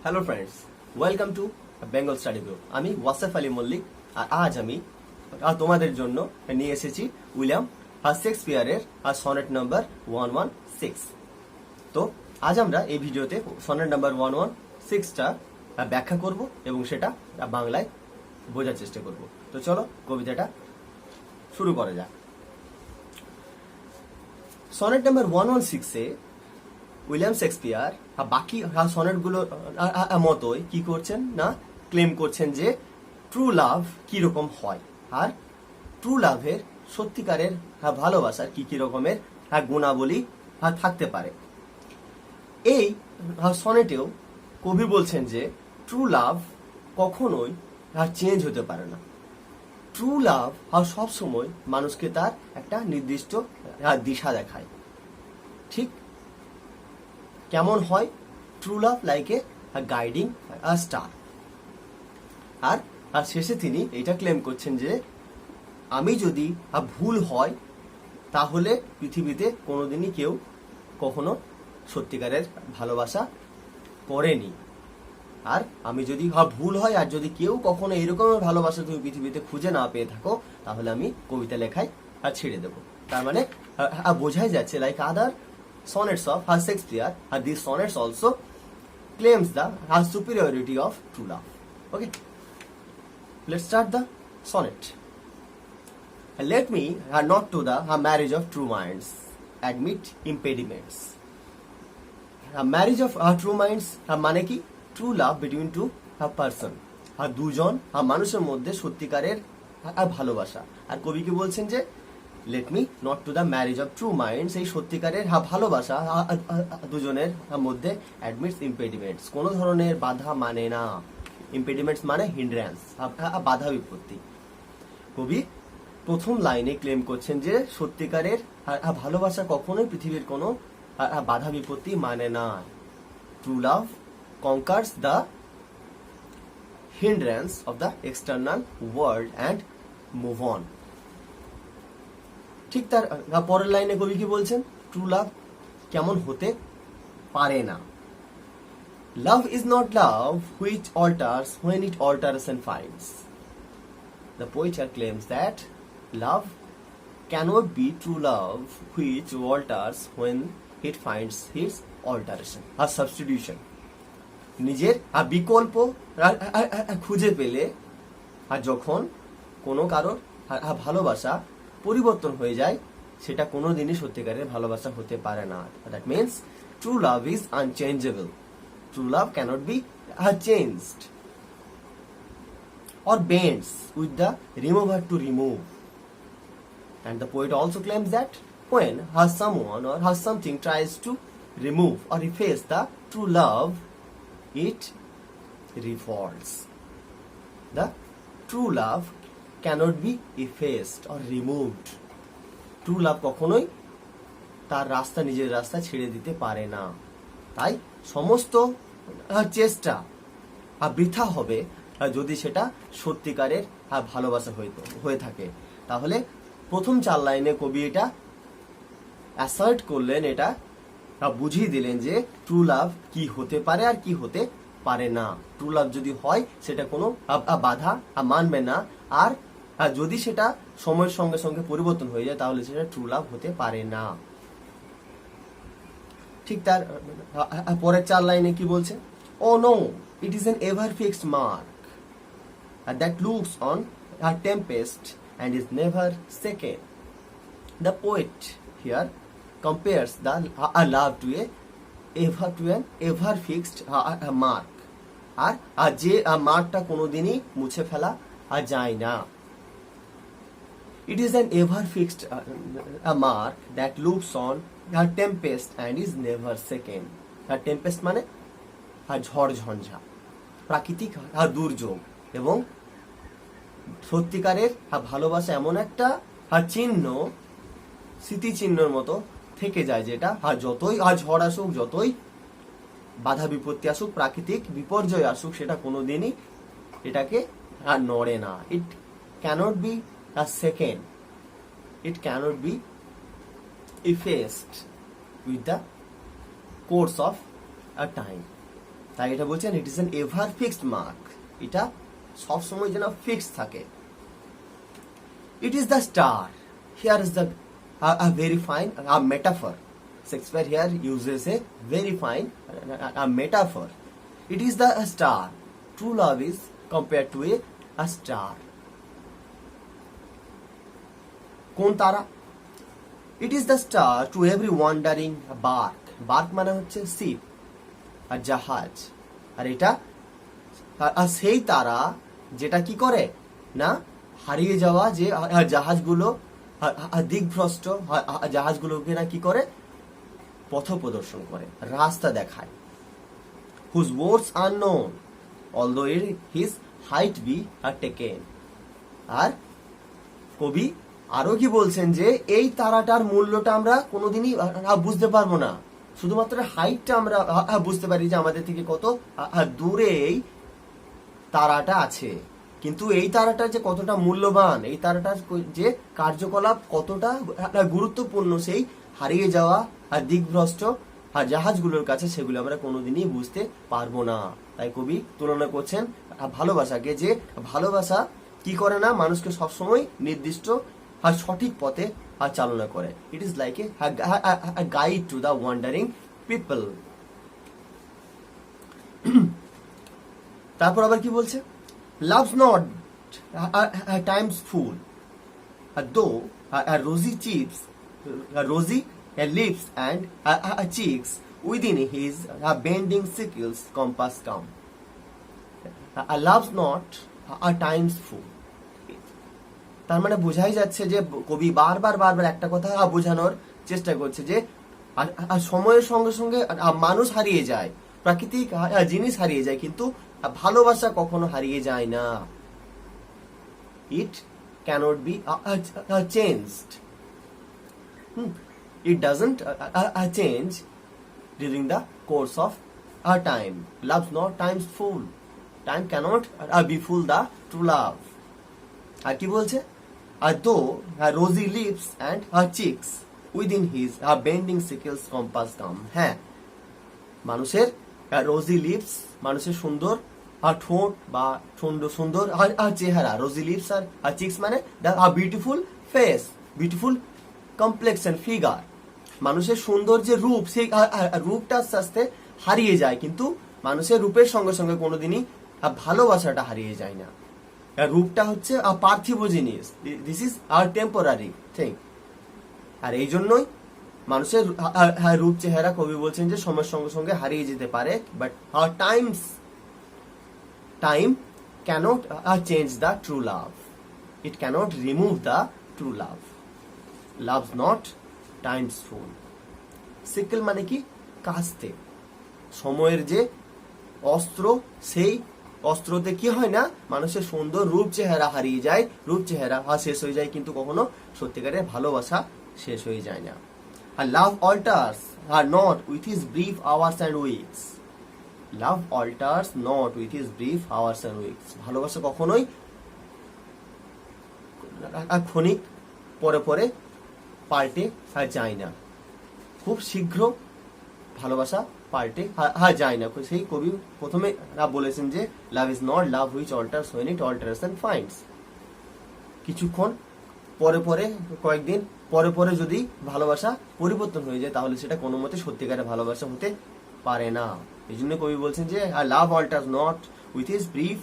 Hello friends, welcome to Bengal study group. আমি ওয়াসেফ আলী মল্লিক, আর আজ আমি তোমাদের জন্য নিয়ে এসেছি উইলিয়াম শেক্সপিয়ারের সনেট নাম্বার 116। তো আজ আমরা এই ভিডিওতে সনেট নাম্বার 116টা ব্যাখ্যা করব এবং সেটা বাংলায় বোঝার চেষ্টা করব। তো চলো কবিতাটা শুরু করা যাক। সনেট নাম্বার 116-এ উইলিয়াম শেক্সপিয়ার বাকি সনেটগুলো মতোই কি করছেন না, ক্লেম করছেন যে ট্রু লাভ কি রকম হয় আর ট্রু লাভের সত্যিকারের ভালোবাসার কি কি রকমের গুণাবলী থাকতে পারে। এই সনেটেও কবি বলছেন যে ট্রু লাভ কখনোই চেঞ্জ হতে পারে না। ট্রু লাভ সবসময় মানুষকে তার একটা নির্দিষ্ট দিশা দেখায়। ঠিক কেমন হয়? True love like a guiding star. আর শেষে তিনি এটা ক্লেম করছেন যে আমি যদি ভুল হয় তাহলে পৃথিবীতে কোনোদিনই কেউ কখনো সত্যিকারের ভালোবাসা করেনি। আর আমি যদি ভুল হয় আর যদি কেউ কখনো এরকমের ভালোবাসা তুমি পৃথিবীতে খুঁজে না পেয়ে থাকো তাহলে আমি কবিতা লেখায় ছেড়ে দেবো। তার মানে বোঝাই যাচ্ছে like other sonnets of Shakespeare, these sonnets also claims the superiority of true love. Okay, let's start the sonnet. Let me not to the marriage of true minds admit impediments. Marriage of true minds মানে কি? True love between two person, দুজন মানুষের মধ্যে সত্যিকারের ভালোবাসা। আর কবি কি বলছেন যে let me not to the marriage of true minds, এই সত্যিকারের ভালোবাসা দুজনের মধ্যে অ্যাডমিটস ইম্পেডিমেন্টস, কোনো ধরনের বাধা মানে না। ইম্পেডিমেন্টস মানে হিন্ড্রেন্স, বাধা বিপত্তি। কবি প্রথম লাইনে ক্লেম করছেন যে সত্যিকারের ভালোবাসা কখনোই পৃথিবীর কোনো বাধা বিপত্তি মানে না। True love conquers the hindrance of the external world and move on. ঠিক তার পরের লাইনে কবি কি বলছেন? ট্রু লাভ কেমন হতে পারে না। Love is not love which alters when it alters and finds. The poet claims that love cannot be true love which alters when it finds hits alteration আর সাবস্টিটিউশন। নিজের বিকল্প খুঁজে পেলে আর যখন কোনো কারোর ভালোবাসা পরিবর্তন হয়ে যায় সেটা কোনোদিনই সত্যিকারের ভালোবাসা হতে পারে না। That means true love is unchangeable. True love cannot be changed or bends with the remover to remove. And the poet also claims that when someone or something tries to remove or efface the true love, it revolts. The true love cannot be effaced or removed. True love কখনোই তার রাস্তা নিজের রাস্তা ছেড়ে দিতে পারে না। তাই সমস্ত চেষ্টা বৃথা হবে যদি সেটা সত্যিকারের ভালোবাসা হয়ে থাকে। তাহলে প্রথম 4 লাইনে কবি এটা অ্যাসার্ট করলেন, এটা বুঝিয়ে দিলেন যে ট্রু লাভ কি হতে পারে আর কি হতে পারে না। ট্রু লাভ যদি হয় সেটা কোনো বাধা মানবে না, আর যদি সেটা সময়ের সঙ্গে সঙ্গে পরিবর্তন হয়ে যায় তাহলে সেটা ট্রু লাভ হতে পারে না। ঠিক তার পরের 4 লাইনে কি বলছে? Oh no, it is an ever fixed mark that looks on a tempest and is never shaken. The poet here compares the love to an ever fixed mark, আর যে মার্কটা কোনোদিনই মুছে ফেলা যায় না। It is an ever fixed mark that looks on a tempest and is never shaken. A tempest মানে ঝড় ঝঞ্ঝা, প্রাকৃতিক দুর্যোগ। এবং সত্যিকারের ভালোবাসা এমন একটা চিহ্ন, স্মৃতিচিহ্নের মতো থেকে যায় যেটা যতই ঝড় আসুক, যতই বাধা বিপত্তি আসুক, প্রাকৃতিক বিপর্যয় আসুক, সেটা কোনোদিনই এটাকে নড়ে না। It cannot be second, it cannot be effaced with the course of a time. তাই এটা বলছেন it is an ever fixed mark, এটা সব সময় যেন ফিক্সড থাকে। It is the star, here is the very fine metaphor. Shakespeare here uses a very fine metaphor. It is the star. True love is compared to a star. কোন তারা? It is the star to every wandering bark. Bark মানে হচ্ছে sheep আর জাহাজ, আর এটা সেই তারা যেটা কি করে না হারিয়ে যাওয়া যে জাহাজগুলো দিকভ্রষ্ট জাহাজগুলোকে না কি করে পথ প্রদর্শন করে, রাস্তা দেখায়। whose words are known although his height be taken. আর কবি আরো কি বলছেন যে এই তারাটার মূল্যটা আমরা কোনোদিনই বুঝতে পারবো না, শুধুমাত্র হাইটটা আমরা বুঝতে পারি যে আমাদের থেকে কত দূরে এই তারাটা আছে, কিন্তু এই তারাটা যে কতটা মূল্যবান, এই তারাটার যে কার্যকলাপ কতটা গুরুত্বপূর্ণ সেই হারিয়ে যাওয়া আর দিকভ্রষ্ট আর জাহাজগুলোর কাছে সেগুলো আমরা কোনোদিনই বুঝতে পারবো না। তাই কবি তুলনা করছেন ভালোবাসাকে, যে ভালোবাসা কি করে না মানুষকে সবসময় নির্দিষ্ট আর সঠিক পথে আর চালনা করে। It is like a guide to the wandering people. তারপর আবার কি বলছে? loves not time's fool, though rosy lips and cheeks within his bending sickles compass come. Loves not time's fool. তার মানে বোঝাই যাচ্ছে যে কবি বারবার একটা কথা বোঝানোর চেষ্টা করছে যে সময়ের সঙ্গে সঙ্গে মানুষ হারিয়ে যায়, প্রাকৃতিক জিনিস হারিয়ে যায়, কিন্তু ভালোবাসা কখনো হারিয়ে যায় না। It cannot be changed. It doesn't change during the course of time. Love's not time's fool, time cannot be fool the true love. আর কি বলছে? Though rosy lips and cheeks within his bending sickles compass come. হ্যাঁ, মানুষের রোজি lips, মানুষের সুন্দর আর ঠোঁট বা সুন্দর আর চেহারা, রোজি লিপস আর চিক্স মানে beautiful face, beautiful complexion figure. মানুষের সুন্দর যে রূপ, সেই রূপটা আস্তে আস্তে হারিয়ে যায়, কিন্তু মানুষের রূপের সঙ্গে সঙ্গে কোনোদিনই ভালোবাসাটা হারিয়ে যায় না। রূপটা হচ্ছে পার্থিব জিনিস, this is a temporary thing. আর এই জন্যই মানুষের রূপ চেহারা কবি বলছেন যে সময়ের সঙ্গে সঙ্গে হারিয়ে যেতে পারে, but time cannot change the true love, it cannot remove the true love. Love's not time's fool. Sickle মানে কি? কাস্তে। সময়ের যে অস্ত্র, সেই অস্ত্রতে কি হয় না মানুষের সুন্দর রূপ চেহারা হারিয়ে যায়, রূপ চেহারা শেষ হয়ে যায়, কিন্তু কখনো সত্যিকারের ভালোবাসা শেষ হয়ে যায় না। আর love alters are not with his brief hours and weeks. Love alters not with his brief hours and weeks. ভালোবাসা কখনোই ক্ষণিক পরে পরে পাল্টে যায় না, খুব শীঘ্র ভালোবাসা পাল্টে যায় না। সেই কবি প্রথমে বলেছেন যে love is not love which alters when it alters and finds. কিছুক্ষণ পরে পরে, কয়েকদিন পরে পরে যদি ভালোবাসা পরিবর্তন হয়ে যায়, তাহলে সেটা কোনো মতে সত্যিকারের ভালোবাসা হতে পারে না। এই জন্য কবি বলছেন যে love alters not with his brief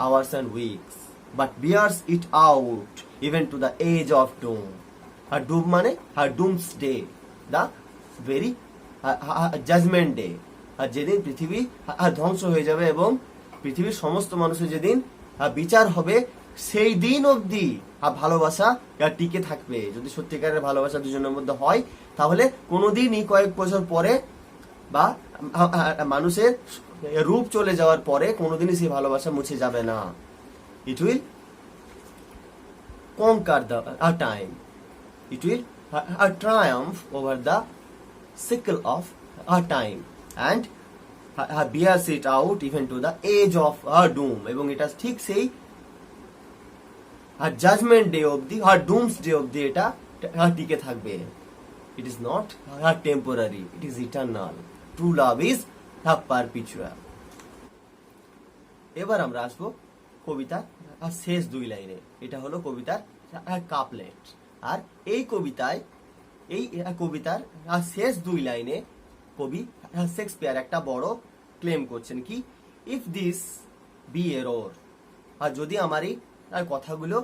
hours and weeks but bears it out even to the edge of doom. আর ডুম মানে doomsday, the very judgement day. আর যেদিন পৃথিবী ধ্বংস হয়ে যাবে এবং পৃথিবীর সমস্ত মানুষের যেদিন বিচার হবে, সেই দিন অবধি ভালোবাসা টিকে থাকবে। যদি সত্যিকারের ভালোবাসা দুজনের মধ্যে হয়, তাহলে কোনোদিনই কয়েক বছর পরে বা মানুষের রূপ চলে যাওয়ার পরে কোনোদিনই সেই ভালোবাসা মুছে যাবে না। It will conquer the time. It will triumph over the sickle of time and bears it out even to the age of doom. এবং এটা ঠিক সেই জাজমেন্ট ডে অবধি, ডুমস ডে অবধি এটা টিকে থাকবে। It is not temporary, it is eternal. True love is perpetual. এবার আমরা আসবো কবিতার শেষ দুই লাইনে। এটা হলো কবিতার কাপলেট। আর এই কবিতার শেষ দুই লাইনে কবি শেক্সপিয়ার একটা বড় ক্লেম করছেন কি, ইফ দিস বি এরর, আর যদি আমার এই কথাগুলো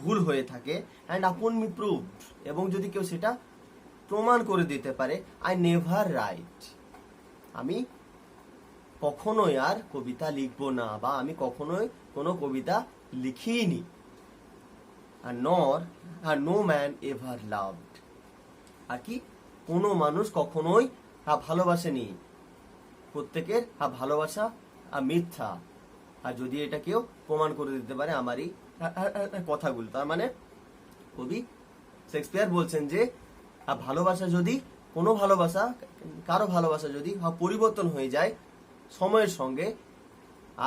ভুল হয়ে থাকে, অ্যান্ড আপন মি প্রুভড, এবং যদি কেউ সেটা প্রমাণ করে দিতে পারে, আই নেভার রাইট, আমি কখনোই আর কবিতা লিখবো না, বা আমি কখনোই কোনো কবিতা লিখিনি। আর নো ম্যান এভার লাভড, আর কি কোনো মানুষ কখনোই ভালোবাসেনি, প্রত্যেকের ভালোবাসা মিথ্যা। আর যদি এটা কেউ প্রমাণ করে দিতে পারে আমার এই কথাগুলো, তার মানে কবি শেক্সপিয়ার বলছেন যে কারো ভালোবাসা যদি পরিবর্তন হয়ে যায় সময়ের সঙ্গে,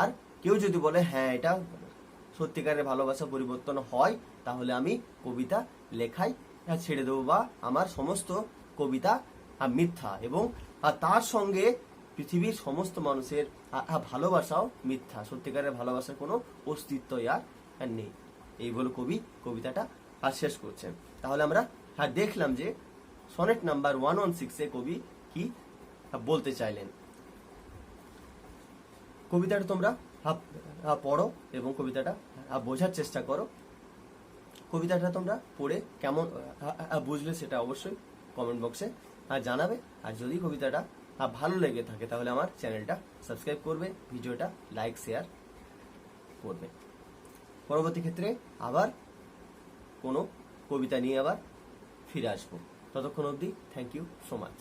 আর কেউ যদি বলে হ্যাঁ এটা সত্যিকারের ভালোবাসা পরিবর্তন হয়, তাহলে আমি কবিতা লেখাই ছেড়ে দেবো, বা আমার সমস্ত কবিতা মিথ্যা, এবং তার সঙ্গে পৃথিবীর সমস্ত মানুষের ভালোবাসাও মিথ্যা, সত্যিকারের ভালোবাসার কোনো অস্তিত্বই আর নেই। এই বলে কবি কবিতাটা শেষ করছেন। তাহলে আমরা দেখলাম যে সনেট নাম্বার 116 কবি কি বলতে চাইলেন। কবিতাটা তোমরা পড়ো এবং কবিতাটা বোঝার চেষ্টা করো। কবিতাটা তোমরা পড়ে কেমন বুঝলে সেটা অবশ্যই কমেন্ট বক্সে জানাবে। আর যদি কবিতাটা ভালো লেগে থাকে তাহলে আমার চ্যানেলটা সাবস্ক্রাইব করবে, ভিডিওটা লাইক শেয়ার করবে। পরবর্তী ক্ষেত্রে আবার কোনো কবিতা নিয়ে আবার ফিরে আসবো। ততক্ষণ অবধি থ্যাংক ইউ সো মাচ।